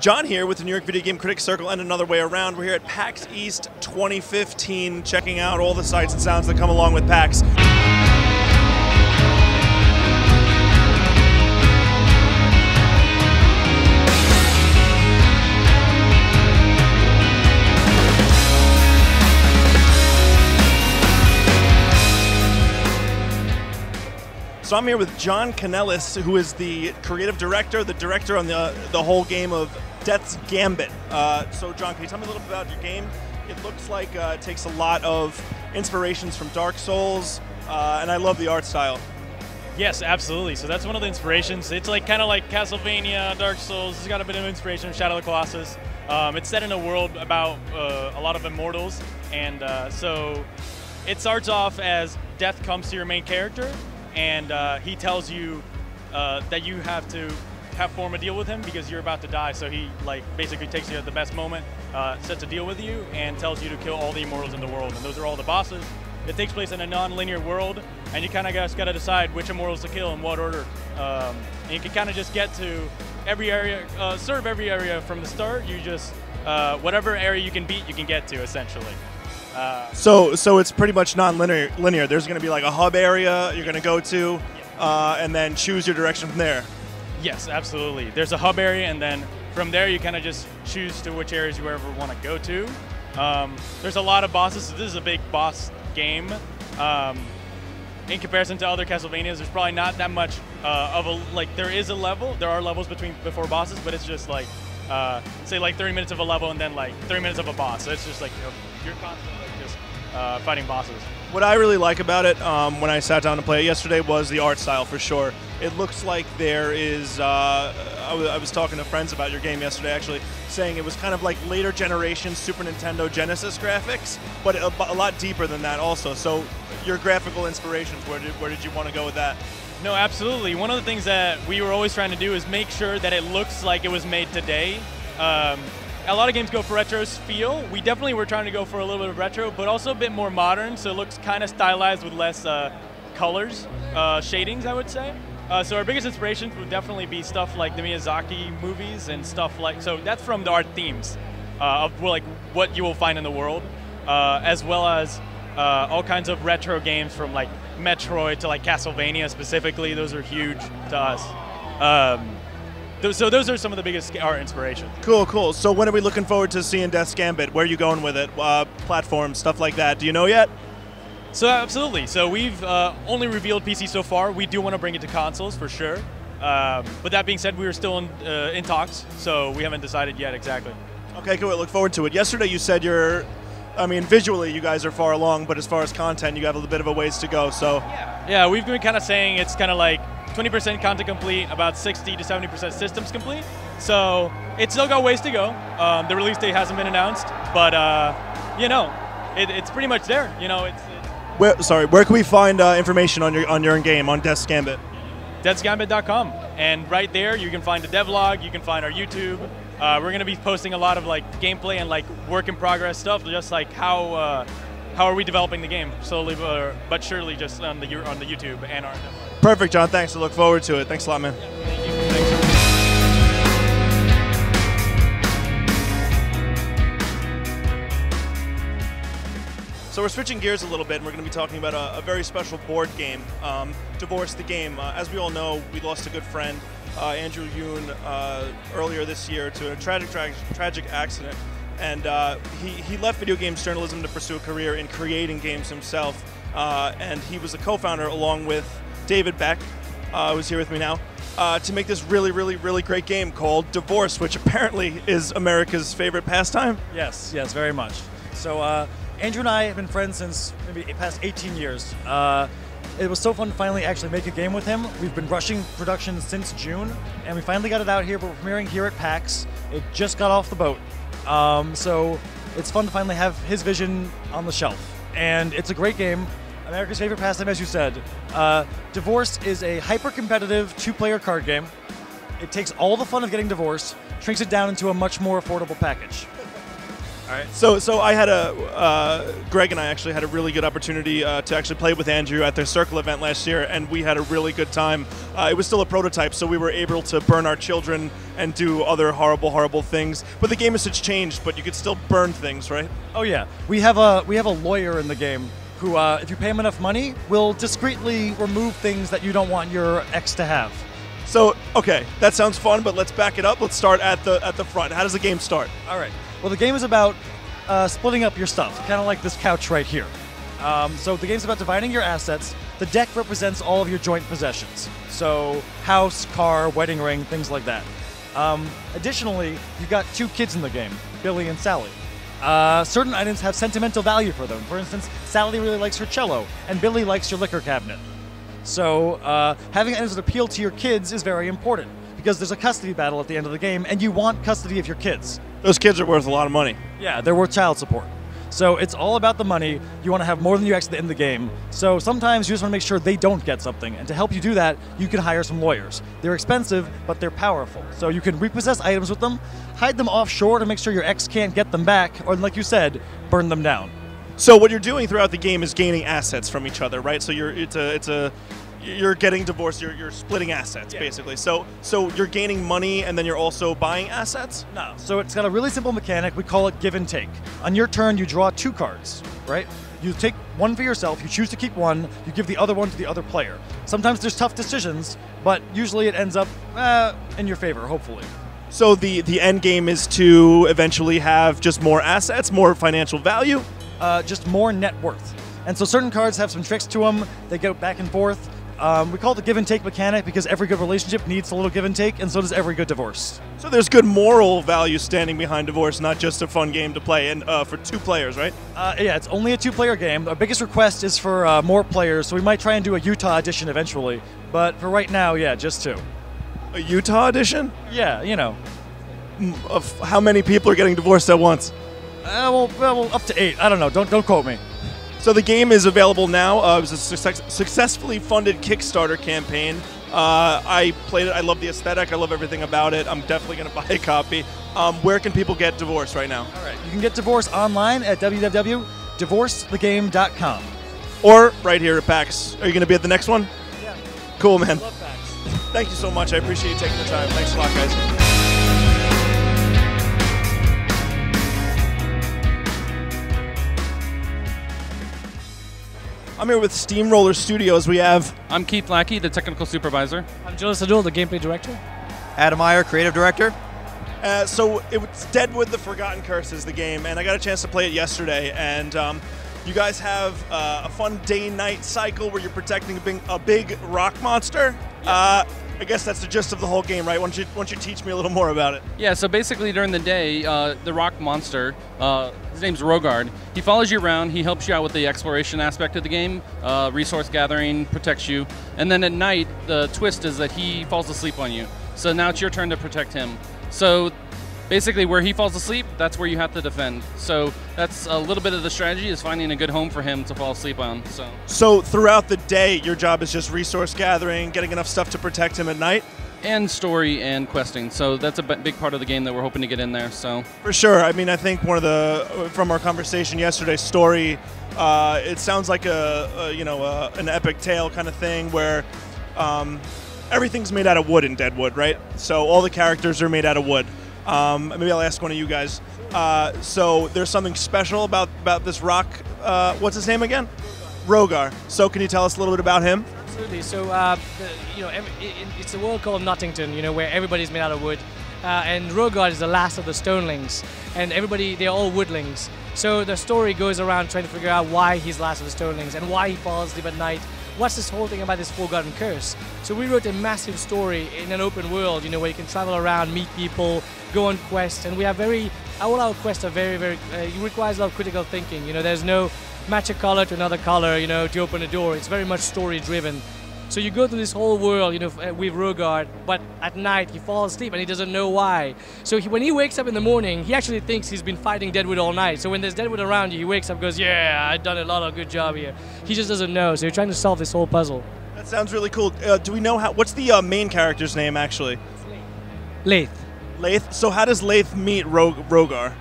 John here with the New York Video Game Critics Circle and Another Way Around. We're here at PAX East 2015, checking out all the sights and sounds that come along with PAX. So I'm here with John Kanellis, who is the creative director, the director on the whole game of Death's Gambit. So John, can you tell me a little bit about your game? It looks like it takes a lot of inspirations from Dark Souls, and I love the art style. Yes, absolutely. So that's one of the inspirations. It's like kind of like Castlevania, Dark Souls. It's got a bit of inspiration from Shadow of the Colossus. It's set in a world about a lot of immortals, and so it starts off as death comes to your main character, and he tells you that you have to form a deal with him because you're about to die. So he basically takes you at the best moment, sets a deal with you, and tells you to kill all the immortals in the world. And those are all the bosses. It takes place in a non-linear world, and you kind of just got to decide which immortals to kill in what order. And you can kind of just get to every area, serve every area from the start. You just whatever area you can beat, you can get to essentially. So it's pretty much non-linear. There's going to be like a hub area you're going to go to, and then choose your direction from there. Yes, absolutely. There's a hub area, and then from there you kind of just choose to which areas you ever want to go to. There's a lot of bosses, so this is a big boss game. In comparison to other Castlevanias, there's probably not that much of a, there is a level, there are levels before bosses, but it's just like, say 30 minutes of a level and then 30 minutes of a boss. So it's just like, you're constantly just fighting bosses. What I really like about it when I sat down to play it yesterday was the art style, for sure. It looks like there is, I was talking to friends about your game yesterday actually, saying it was kind of like later generation Super Nintendo Genesis graphics, but a lot deeper than that also. So your graphical inspirations, where did you want to go with that? No, absolutely. One of the things that we were always trying to do is make sure that it looks like it was made today. A lot of games go for retro feel. We definitely were trying to go for a little bit of retro, but also a bit more modern, so it looks kind of stylized with less colors, shadings, I would say. So our biggest inspirations would definitely be stuff like the Miyazaki movies and stuff like, so that's from the art themes of what you will find in the world, as well as all kinds of retro games from Metroid to Castlevania specifically. Those are huge to us. So those are some of the biggest art inspirations. Cool, cool. So when are we looking forward to seeing Death's Gambit? Where are you going with it? Platforms, stuff like that. Do you know yet? So absolutely. So we've only revealed PC so far. We do want to bring it to consoles for sure. But that being said, we are still in talks, so we haven't decided yet exactly. Okay, cool. I look forward to it. Yesterday you said visually you guys are far along, but as far as content, you got a little bit of a ways to go. So yeah, we've been kind of saying it's kind of like 20% content complete, about 60 to 70% systems complete. So it's still got ways to go. The release date hasn't been announced, but it's pretty much there. Where can we find information on your game on Death's Gambit? DeathsGambit.com, and right there you can find the devlog. You can find our YouTube. We're going to be posting a lot of gameplay and work in progress stuff, just how are we developing the game slowly but surely, just on the YouTube and our devlog. Perfect, John. Thanks. I look forward to it. Thanks a lot, man. Thank you. Thanks. So we're switching gears a little bit, and we're going to be talking about a very special board game, Divorce the Game. As we all know, we lost a good friend, Andrew Yoon, earlier this year to a tragic accident. And he left video games journalism to pursue a career in creating games himself. And he was a co-founder along with David Beck, who's here with me now, to make this really, really, really great game called Divorce, which apparently is America's favorite pastime. Yes, very much. So Andrew and I have been friends since maybe the past 18 years. It was so fun to finally actually make a game with him. We've been rushing production since June, and we finally got it out here, but we're premiering here at PAX. It just got off the boat. So it's fun to finally have his vision on the shelf. And it's a great game. America's favorite pastime, as you said. Divorce is a hyper-competitive two-player card game. It takes all the fun of getting divorced, shrinks it down into a much more affordable package. All right. So I had Greg and I actually had a really good opportunity to actually play with Andrew at their Circle event last year, and we had a really good time. It was still a prototype, so we were able to burn our children and do other horrible, horrible things. But the game has since changed, but you could still burn things, right? Oh yeah, we have a lawyer in the game who, if you pay him enough money, will discreetly remove things that you don't want your ex to have. So, okay, that sounds fun, but let's back it up. Let's start at the front. How does the game start? All right. Well, the game is about splitting up your stuff, kind of like this couch right here. So the game's about dividing your assets. The deck represents all of your joint possessions. So house, car, wedding ring, things like that. Additionally, you've got 2 kids in the game, Billy and Sally. Certain items have sentimental value for them. For instance, Sally really likes her cello, and Billy likes your liquor cabinet. So having items that appeal to your kids is very important, because there's a custody battle at the end of the game, and you want custody of your kids. Those kids are worth a lot of money. Yeah, they're worth child support. So it's all about the money. You want to have more than you actually in the game. So sometimes you just want to make sure they don't get something. And to help you do that, you can hire some lawyers. They're expensive, but they're powerful. So you can repossess items with them, hide them offshore to make sure your ex can't get them back, or like you said, burn them down. So what you're doing throughout the game is gaining assets from each other, right? So you're getting divorced. You're splitting assets, basically. So you're gaining money, and then you're also buying assets? No. So it's got a really simple mechanic. We call it give and take. On your turn, you draw 2 cards, right? You take one for yourself. You choose to keep one. You give the other one to the other player. Sometimes there's tough decisions, but usually it ends up in your favor, hopefully. So the end game is to eventually have just more assets, more financial value? Just more net worth. And so certain cards have some tricks to them. They go back and forth. We call it the give and take mechanic because every good relationship needs a little give and take, and so does every good divorce. So there's good moral value standing behind divorce, not just a fun game to play, and for 2 players, right? Yeah, it's only a 2-player game. Our biggest request is for more players, so we might try and do a Utah edition eventually. But for right now, yeah, just 2. A Utah edition? Yeah, you know. Of how many people are getting divorced at once? Well, up to 8. I don't know. Don't quote me. So the game is available now. It was a successfully funded Kickstarter campaign. I played it. I love the aesthetic. I love everything about it. I'm definitely going to buy a copy. Where can people get divorced right now? All right. You can get divorced online at www.divorcethegame.com. Or right here at PAX. Are you going to be at the next one? Yeah. Cool, man. I love PAX. Thank you so much. I appreciate you taking the time. Thanks a lot, guys. I'm here with Steamroller Studios. I'm Keith Lackey, the technical supervisor. I'm Joel Sadul, the gameplay director. Adam Meyer, creative director. So it's Deadwood: The Forgotten Curse is the game, and I got a chance to play it yesterday. And you guys have a fun day-night cycle where you're protecting a big rock monster. I guess that's the gist of the whole game, right? Why don't you teach me a little more about it? Yeah, so basically during the day, the rock monster, his name's Rogard, he follows you around, he helps you out with the exploration aspect of the game, resource gathering, protects you, and then at night, the twist is that he falls asleep on you. So now it's your turn to protect him. So basically where he falls asleep, that's where you have to defend. So that's a little bit of the strategy, is finding a good home for him to fall asleep on. So throughout the day, your job is just resource gathering, getting enough stuff to protect him at night? And story and questing. So that's a big part of the game that we're hoping to get in there. So for sure. I mean, I think from our conversation yesterday, story, it sounds like an epic tale kind of thing where everything's made out of wood in Deadwood, right? So all the characters are made out of wood. Maybe I'll ask one of you guys. So there's something special about this rock. What's his name again? Rogar. So can you tell us a little bit about him? Absolutely. So, it's a world called Nottington, where everybody's made out of wood. And Rogard is the last of the Stonelings. And they're all woodlings. So the story goes around trying to figure out why he's last of the Stonelings and why he falls asleep at night. What's this whole thing about this forgotten curse? So we wrote a massive story in an open world, where you can travel around, meet people, go on quests, and we have all our quests are very, very, it requires a lot of critical thinking. There's no match a color to another color, to open a door. It's very much story driven. So you go through this whole world, with Rogard, but at night he falls asleep and he doesn't know why. So when he wakes up in the morning, he actually thinks he's been fighting Deadwood all night. So when there's Deadwood around you, he wakes up and goes, yeah, I've done a lot of good job here. He just doesn't know, so you're trying to solve this whole puzzle. That sounds really cool. Do we know what's the main character's name, actually? Laith. Laith? So how does Laith meet Rogar?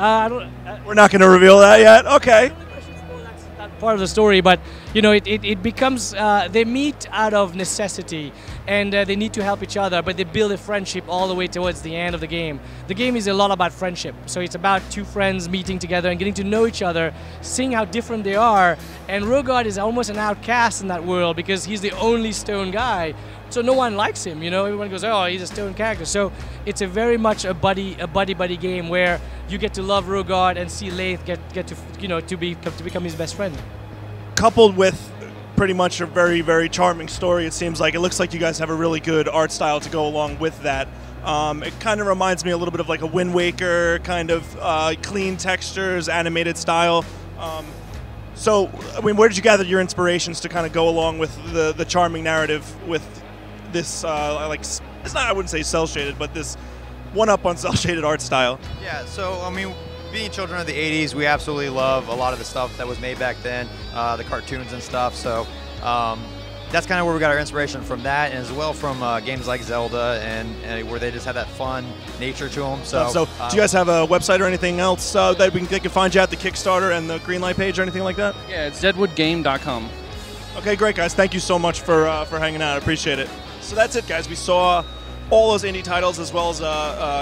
I don't. We're not going to reveal that yet. Okay. That's part of the story, but you know, it becomes they meet out of necessity, and they need to help each other, but they build a friendship all the way towards the end of the game. The game is a lot about friendship, so it's about two friends meeting together and getting to know each other, seeing how different they are. And Rogard is almost an outcast in that world because he's the only stone guy, so no one likes him. You know, everyone goes, "Oh, he's a stone character." So it's a very much a buddy game where you get to love Rogard and see Leith get to, you know, to become his best friend. Coupled with pretty much a very, very charming story, it seems like. It looks like you guys have a really good art style to go along with that. It kind of reminds me a little bit of like a Wind Waker, kind of clean textures, animated style. So, I mean, where did you gather your inspirations to kind of go along with the charming narrative with this, like, it's not, I wouldn't say cel-shaded, but this one-up on cel-shaded art style? Yeah, so, I mean, being children of the 80s, we absolutely love a lot of the stuff that was made back then, the cartoons and stuff. So that's kind of where we got our inspiration from that, and as well from games like Zelda, and where they just have that fun nature to them. So do you guys have a website or anything else that they can find you at, the Kickstarter and the Greenlight page or anything like that? Yeah, it's deadwoodgame.com. Okay, great, guys. Thank you so much for hanging out. I appreciate it. So that's it, guys. We saw all those indie titles as well as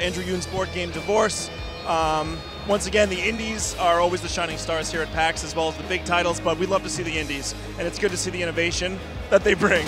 Andrew Yoon's board game Divorce. Once again, the indies are always the shining stars here at PAX, as well as the big titles, but we love to see the indies, and it's good to see the innovation that they bring.